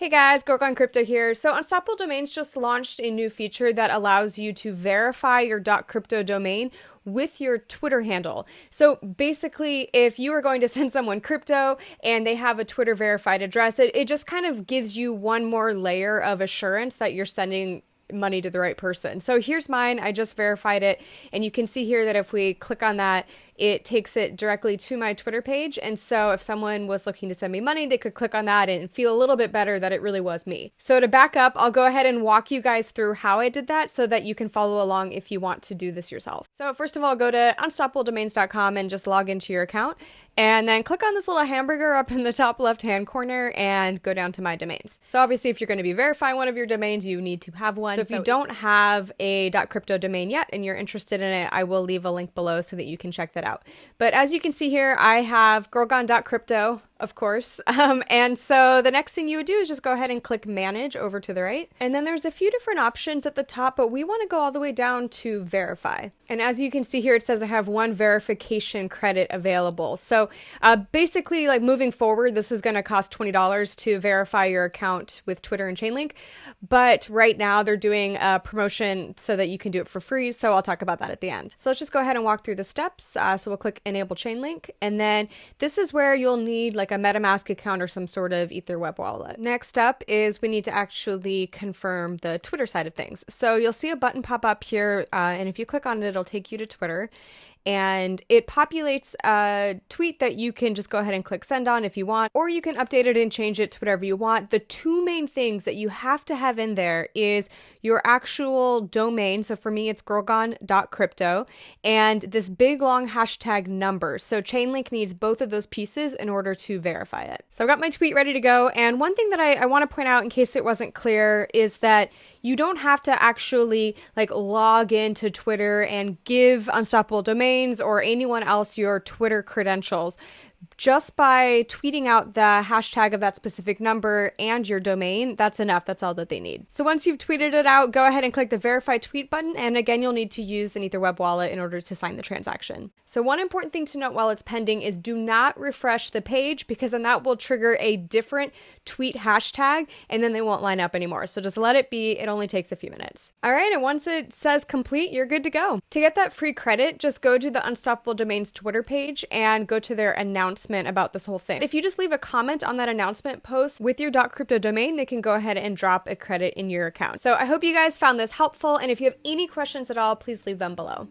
Hey guys, girlgone.crypto here. So Unstoppable Domains just launched a new feature that allows you to verify your .crypto domain with your Twitter handle. So basically, if you are going to send someone crypto and they have a Twitter verified address, it just kind of gives you one more layer of assurance that you're sending money to the right person. So here's mine. I just verified it, and you can see here that if we click on that, it takes it directly to my Twitter page. And so if someone was looking to send me money, they could click on that and feel a little bit better that it really was me. So to back up, I'll go ahead and walk you guys through how I did that so that you can follow along if you want to do this yourself. So first of all, go to unstoppabledomains.com and just log into your account. And then click on this little hamburger up in the top left-hand corner and go down to My Domains. So obviously, if you're going to be verifying one of your domains, you need to have one. So if you don't have a .crypto domain yet and you're interested in it, I will leave a link below so that you can check that out. But as you can see here, I have girlgone.crypto, of course. And so the next thing you would do is just go ahead and click Manage over to the right. And then there's a few different options at the top, but we want to go all the way down to Verify. And as you can see here, it says I have one verification credit available. So basically, like moving forward, this is going to cost $20 to verify your account with Twitter and Chainlink. But right now they're doing a promotion so that you can do it for free. So I'll talk about that at the end. So let's just go ahead and walk through the steps. So we'll click Enable Chainlink. And then this is where you'll need like a MetaMask account or some sort of Ether web wallet. Next up is we need to actually confirm the Twitter side of things. So you'll see a button pop up here. And if you click on it, it'll take you to Twitter. And it populates a tweet that you can just go ahead and click send on if you want, or you can update it and change it to whatever you want. The two main things that you have to have in there is your actual domain. So for me, it's girlgone.crypto and this big long hashtag number. So Chainlink needs both of those pieces in order to verify it. So I've got my tweet ready to go. And one thing that I want to point out in case it wasn't clear is that you don't have to actually like log into Twitter and give Unstoppable Domains or anyone else your Twitter credentials. Just by tweeting out the hashtag of that specific number and your domain, that's enough. That's all that they need. So once you've tweeted it out, go ahead and click the verify tweet button. And again, you'll need to use an Ether web wallet in order to sign the transaction. So one important thing to note while it's pending is do not refresh the page because then that will trigger a different tweet hashtag and then they won't line up anymore. So just let it be. It only takes a few minutes. All right. And once it says complete, you're good to go. To get that free credit, just go to the Unstoppable Domains Twitter page and go to their announcement about this whole thing. If you just leave a comment on that announcement post with your .crypto domain, they can go ahead and drop a credit in your account. So I hope you guys found this helpful. And if you have any questions at all, please leave them below.